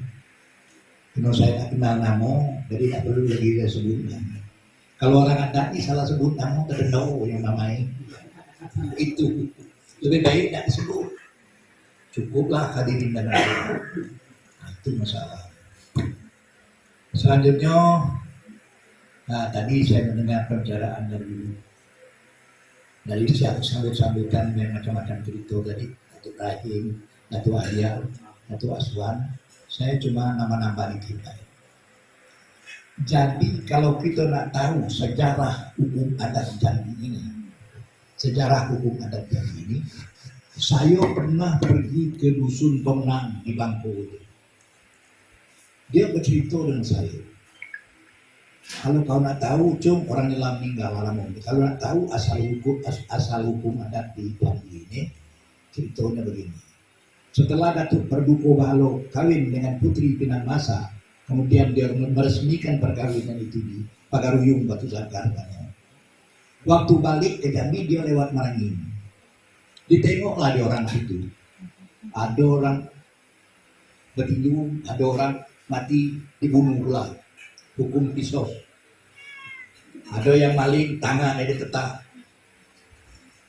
kalau saya tak kenal nama, jadi tak perlu lagi saya sebutkan. Kalau orang ada ini salah sebut nama, terdengar yang namanya itu lebih baik tak disebut. Cukuplah hadirin dan hadirat. Nah, itu masalah. Selanjutnya, tadi saya mendengar pembicaraan dari sambut-sambutan yang macam-macam cerita tadi, Datuk Rahim, Datuk Alia, Datuk Aswan. Saya cuma nama-nama dikit. Jadi kalau kita nak tahu sejarah hukum adat Jambi ini, saya pernah pergi ke dusun Tongnang di Bangkok. Dia bercerita dengan saya. Kalau kau nak tahu, cung orang yang meninggal lama. Kalau nak tahu asal hukum adat di Jambi ini, ceritanya begini. Setelah Datuk Perduko Bahalo kawin dengan Putri Pinang Masa, kemudian dia meresmikan perkawinan itu di Pagaruyung Batu Sangkar. Waktu balik ke Jambi dia lewat Marangin. Ditengoklah di orang situ. Ada orang bertinju, ada orang mati dibunuh pula. Hukum kisos. Ada yang maling tangan ada tetap.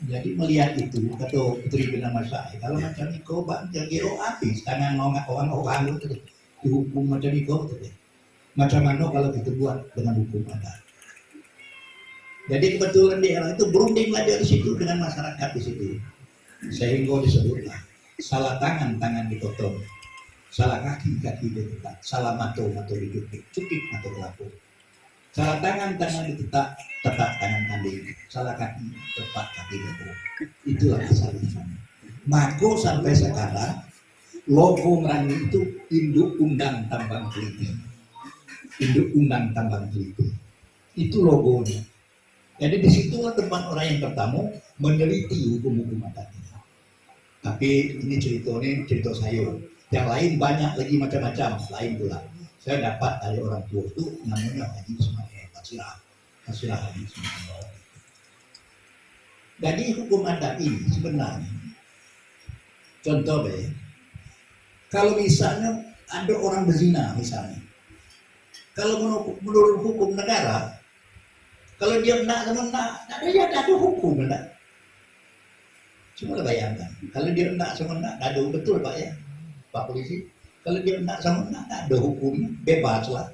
Jadi melihat itu kata Putri Pinang Masa, kalau macam ni kau bang jadi habis tangan orang itu dihukum macam ni kau tu. Macam mana kalau kita buat dengan hukum adat? Jadi kebetulan di era itu berundinglah dia di situ dengan masyarakat di situ. Sehingga disebutlah salah tangan dipotong, salah kaki ditetak, salah mata dicukik mata kelapuk. Salah tangan ditetak tangan kambing, salah kaki tepat kaki lembu. Itulah asal usulnya. Maka sampai sekarang logo Merangi itu Induk Undang Tambang Teliti. Induk Undang Tambang Teliti. Itu logonya. Jadi disitulah tempat orang yang pertama meneliti hukum-hukum adat ini. Tapi ini cerita saya. Yang lain banyak lagi macam-macam lain pula. Saya dapat dari orang tua itu namanya Haji Ismail Fasilah Haji Ismail. Jadi hukum adat ini sebenarnya contoh kalau misalnya ada orang berzina misalnya, kalau menurut hukum negara, kalau dia nak sama nak, ada hukum enggak? Cuma bayangkan, kalau dia nak sama nak, ada betul Pak ya, Pak Polisi. Kalau dia nak sama nak, ada hukumnya, bebas lah.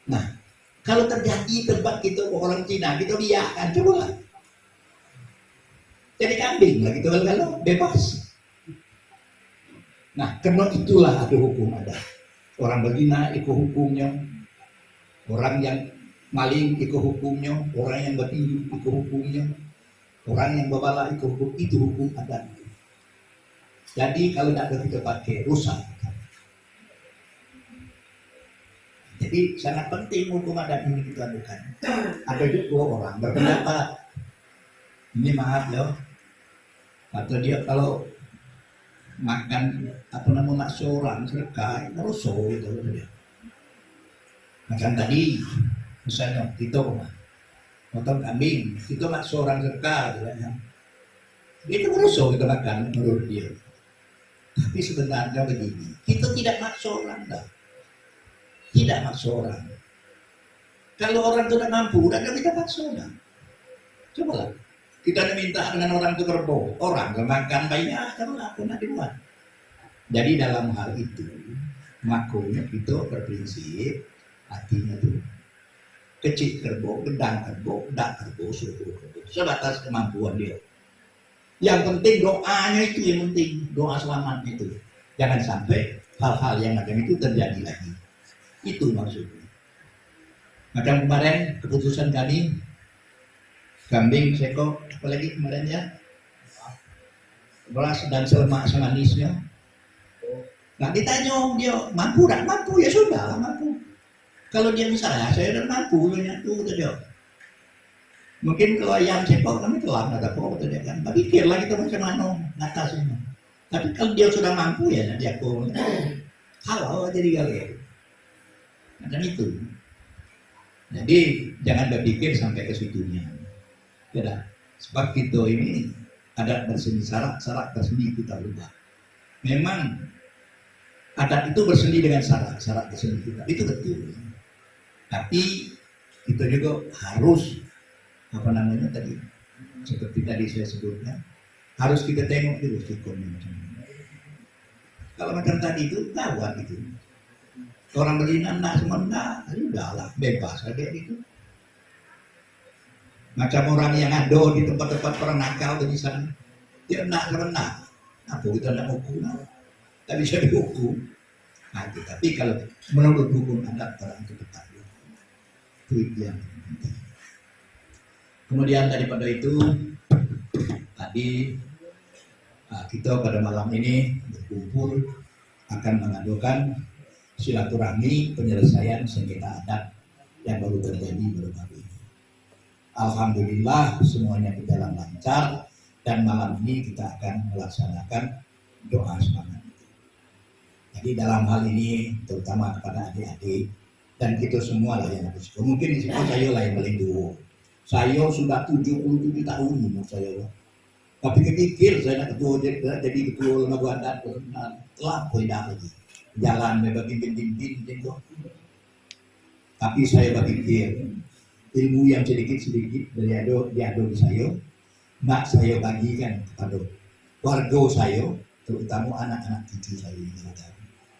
Nah, kalau terjadi tempat kita orang Cina, kita biarkan, coba lah. Jadi kambing lah gitu kalau bebas. Nah, karena itulah ada hukum adat. Orang berzina ikut hukumnya, orang yang maling ikut hukumnya, orang yang bertinju ikut hukumnya, orang yang berbala ikut hukum, itu hukum adat. Jadi kalau tidak ada kita pakai rusak. Jadi sangat penting hukum adat ini kita adukan. Ada juga orang berpendapat, ini maaf loh, atau dia kalau makan seorang sedekah rusuh gitu dia. Macam tadi misalnya kita potong kambing, kita seorang sedekah gitu kan. Itu rusuh kita makan menurut dia. Tapi sebenarnya begini, kita tidak maksa orang dah. Tidak maksa orang. Kalau orang tidak mampu, tidak kita paksa orang. Coba lah. Kita minta dengan orang itu kerbau, orang makan bayinya karena aku nak dibuat. Jadi dalam hal itu makonya itu berprinsip artinya tuh kecil kerbau, gedang kerbau, dak kerbau, suruh kerbau, sebatas kemampuan dia. Yang penting doanya itu yang penting, doa selamat itu. Jangan sampai hal-hal yang macam itu terjadi lagi. Itu maksudnya. Macam kemarin keputusan kami kambing, seko, apalagi kemarin ya, beras dan selemak semanisnya. Nah ditanya dia mampu tak mampu ya sudah mampu. Kalau dia misalnya saya udah mampu ya tuh dia. Mungkin kalau ayam seko kami telah ada apa dia kan. Tapi pikir lagi kita macam mana ngatasnya. Tapi kalau dia sudah mampu ya nanti aku halau jadi kalian. Macam itu. Jadi jangan berpikir sampai ke situnya. Tidak. Sebab kita ini adat berseni, syarat berseni kita lupa. Memang adat itu berseni dengan syarat berseni kita. Itu betul. Tapi kita juga harus apa namanya tadi seperti tadi saya sebutkan harus kita tengok dulu sikonnya. Kalau macam tadi itu gawat itu. Orang berinan nak semua nak, udahlah bebas aja itu. Macam orang yang ada di tempat-tempat orang nakal di sana, dia nak sama nak, apa kita nak hukum? Tak bisa dihukum. Nah, tapi kalau menurut hukum adat orang itu tetap itu yang penting. Kemudian daripada itu tadi kita pada malam ini berkumpul akan mengadakan silaturahmi penyelesaian sengketa adat yang baru terjadi baru-baru ini. Alhamdulillah semuanya berjalan lancar dan malam ini kita akan melaksanakan doa semangat. Jadi dalam hal ini terutama kepada adik-adik dan kita semua lah yang harus. Mungkin di sini saya lah yang paling dulu. Saya sudah 77 tahun umur saya. Tapi kepikir saya nak jadi ketua lembaga adat telah tidak lagi. Jalan bagi bimbing itu. Tapi saya berpikir ilmu yang sedikit-sedikit dari diado di saya, nak saya bagikan kepada warga saya, terutama anak-anak cucu saya ini.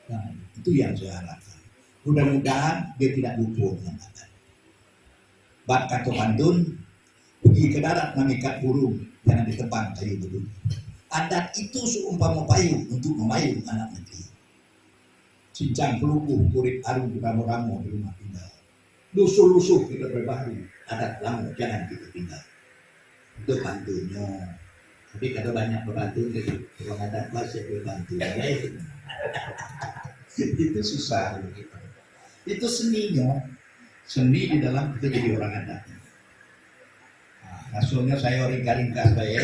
Nah, itu yang saya harapkan. Mudah-mudahan dia tidak lupa dengan adat. Bak kata pantun, pergi ke darat mengikat burung, jangan ditebang kayu burung. Adat itu seumpama payung untuk memayung anak negeri. Cincang pelukuh, kurit arum, ramu-ramu di rumah tinggal. Lusuh-lusuh kita berbaharu, adat lama jangan kita tinggal. Itu pantunnya. Tapi kalau banyak berbantu, kalau adat masih berbantu. Itu susah begitu. Itu seninya, seni di dalam kita jadi orang adat. Nah, hasilnya saya ringkas saya,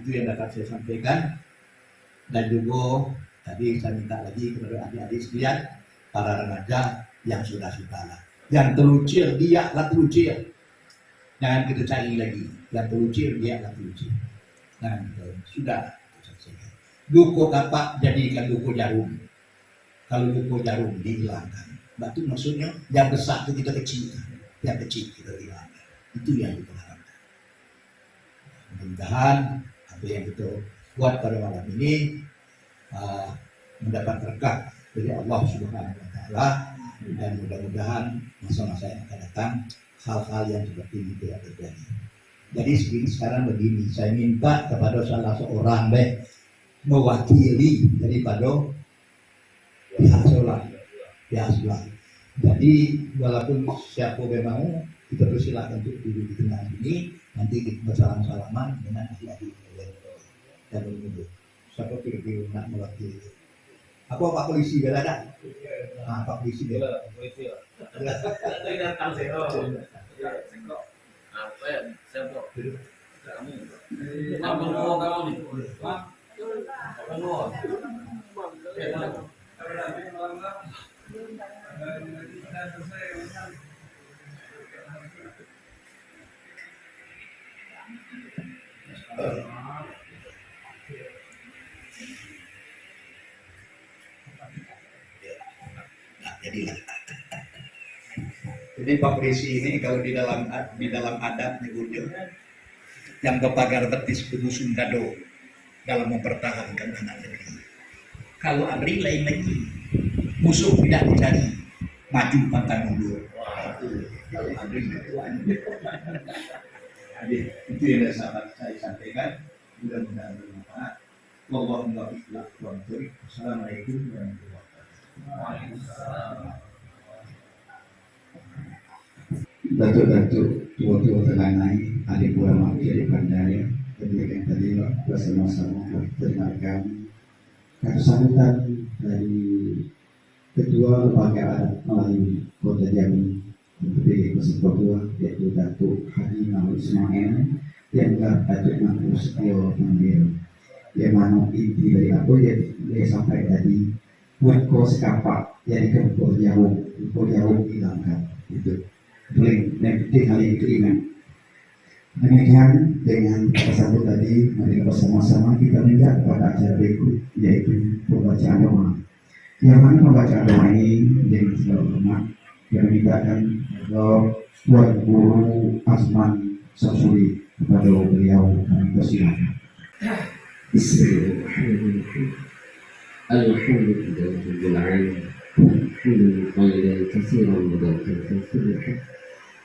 itu yang dapat saya sampaikan. Dan juga tadi saya minta lagi kepada adik-adik sekalian, para remaja yang sudah lah, yang telucir dia lah telucir. Jangan kita cari lagi, yang telucir dia lah telucir. Nah, sudah. Duko kapak jadikan duko jarum. Kalau duko jarum dihilangkan, batu maksudnya yang besar itu kita kecilkan, yang kecil kita hilangkan. Itu yang kita harapkan. Mudah-mudahan apa yang kita buat pada malam ini mendapat berkah dari Allah Subhanahu Wa Taala dan mudah-mudahan masa-masa yang akan datang hal-hal yang seperti ini tidak terjadi. Jadi sekarang begini, saya minta kepada salah seorang mewakili daripada pihak sebelah. Jadi walaupun siapa memang kita persilakan untuk duduk di tengah ini, nanti kita bersalam-salaman dengan adik-adik dan menunggu. Siapa kira-kira nak mewakili? Apa Pak Polisi bela ada? Pak Polisi bela. Dari datang saya. Apa ya? Saya kamu. Kamu nih. Pak. Jadi Pak Polisi ini kalau di dalam adat nyebutnya yang berpagar betis berdusun dado dalam mempertahankan anak negeri. Kalau ABRI lain lagi, musuh tidak dicari, maju pantang mundur. Wah, itu kalau ABRI ketuaan. Adik, itu yang saya sampaikan. Mudah-mudahan bermanfaat. Wassalamualaikum warahmatullahi wabarakatuh. Datuk-datuk tua-tua telanai, adik ulama dari Pandai, pendidikan tadi bersama-sama perkenalkan kata sambutan dari Ketua Lembaga Adat Melayu Kota Jambi PPG 02 yaitu Datuk Haji Mahmud Ismail yang Datuk Mahmud Setio Manggil yang mana inti dari apa yang dia sampai tadi buat kos kapak yang kempur jauh hilangkan itu paling penting kali itu ingat. Demikian dengan tersambut tadi, mari bersama-sama kita lihat pada acara berikut yaitu pembacaan doa. Yang mana pembacaan doa ini dengan segala hormat yang dimintakan Tuan Guru Asman Samsuri kepada beliau kami persilakan. Bismillahirrahmanirrahim. Alhamdulillahirabbil alamin. Hamdan katsiran mubarakan fihi.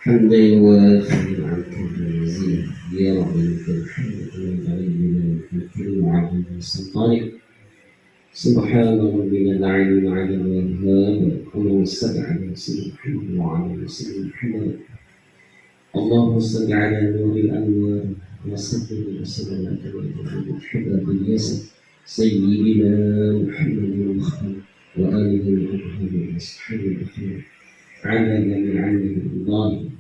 حمدا يوافي نعمك المزيد يا رب الحمد لله الكريم وعظيم سلطانك سبحان ربنا العلي على الوهاب اللهم صل على سيدنا محمد وعلى سيدنا محمد اللهم صل على نور الانوار وصدق وسلم على الحباب اليسر سيدنا محمد المختار واله الاطهار واصحابه الاخيار على من علم الله.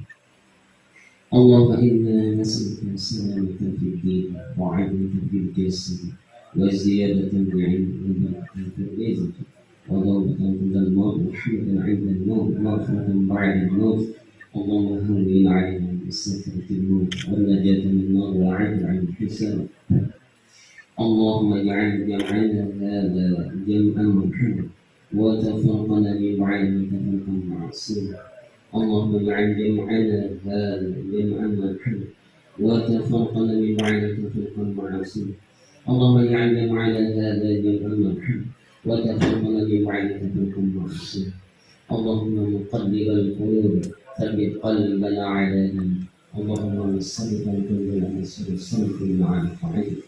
اللهم إنا نسألك السلامة في الدين وعافية في الجسد وزيادة بالعلم وبركة في الرزق وضوءة عند الموت وحمدا عند الموت ومغفرة بعد الموت. اللهم هون علينا بسكرة الموت والنجاة من النار وعافية عن الحساب. اللهم اجعل جمعنا هذا جمعا مرحبا وتفرقنا من بعده تفرقا معصوما. اللهم اجعل جمعنا هذا جمعا مرحبا وتفرقنا من بعده تفرقا معصوما. اللهم اجعل جمعنا هذا جمعا مرحبا وتفرقنا من بعده تفرقا معصوما. اللهم مقلب القلوب ثبت قلبنا على دينك. اللهم صرف قلوبنا صرف مع القعيد.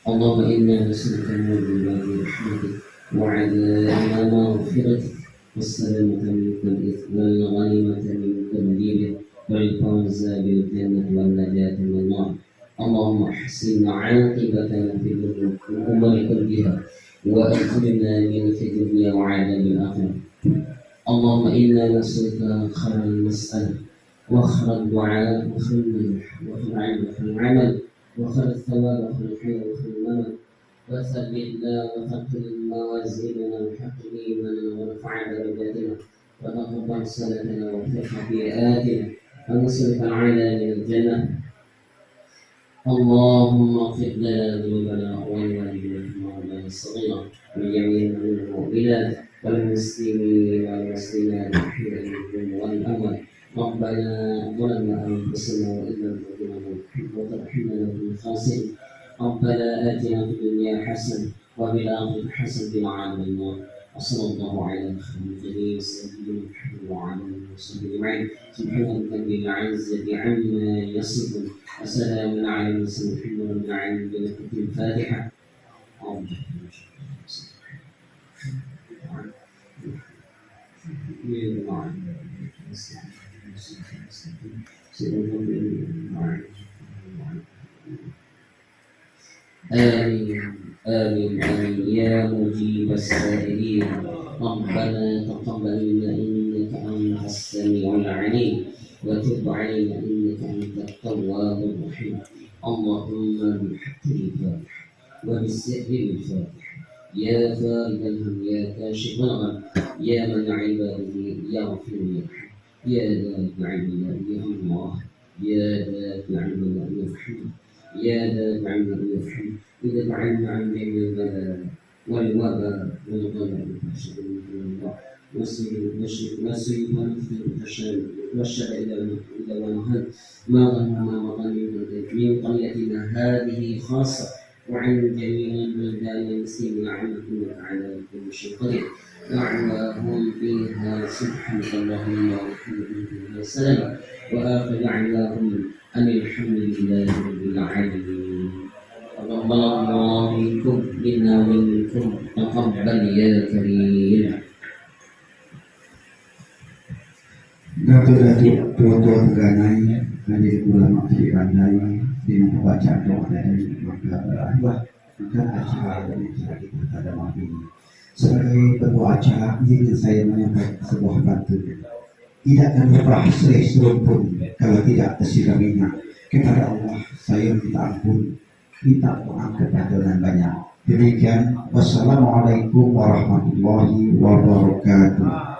اللهم انا نسالك موجبات رحمتك وعذاب مغفرتك والسلامة من كل إثم والغنيمة من كل دين والفوز بالجنة والنجاة من النار. اللهم احسن عاقبتنا في الأمور كلها وأجرنا من في الدنيا وعذاب الآخرة. اللهم إنا نسألك خير المسألة وخير الدعاء وخير النجاح وخير العلم وخير العمل وخير الثواب وخير الحياة وخير الممات. وثبتنا وثقل موازيننا وحقق ايماننا ورفع درجاتنا وتقبل صلاتنا وارفع خطيئاتنا ونسلك العلا من الجنه. اللهم اغفر لنا ذنوبنا والوالدين والموالى الصغيره وجميع المؤمنات والمسلمين والمسلمات الاحياء منهم والاموات. ربنا ظلمنا انفسنا وان لم تغفر لنا وترحمنا لنكن من الخاسرين. ربنا آتنا في الدنيا حسنة وفي الآخرة حسنة وقنا عذاب النار. وصلى الله على خير سيدنا محمد وعلى آله وصحبه أجمعين. سبحان ربك بالعزة عما يصفون وسلام على المرسلين والحمد لله رب العالمين. ببركة الفاتحة. آمين آمين آمين يا مجيب السائلين. ربنا تقبل منا إنك أنت السميع العليم وتب علينا إنك أنت التواب الرحيم. اللهم بالحق الفاتح وبالسر الفاتح يا فارج الهم يا كاشف الغم يا من عباده يغفر ويرحم يا دافع البلاء يا الله يا دافع البلاء يرحم يا دافع البلاء يرحم. ادفع عنا عن البلاء والوباء والغلاء والشر والبلاء والسيد والشر إلى المهل ما ظهر ما بطن من قريتنا هذه خاصة وعن جميع البلدان المسلمين عامة على كل شيء قدير دعواهم فيها سبحانك اللهم وبحمدك وسلام وآخر دعواهم أن الحمد لله رب العالمين. تقبل الله منكم منا ومنكم تقبل يا كريم. Datuk-datuk tua-tua teganai, hadir ulama di pandai, dengan membaca doa dari maka berakhirlah maka acara dan acara kita pada malam ini. Sebagai ketua acara, ingin saya menyampaikan sebuah pantun. Tidak akan berperah serih pun kalau tidak tersiramnya kepada Allah. Saya minta ampun, minta maaf kepada dengan banyak. Demikian, wassalamualaikum warahmatullahi wabarakatuh.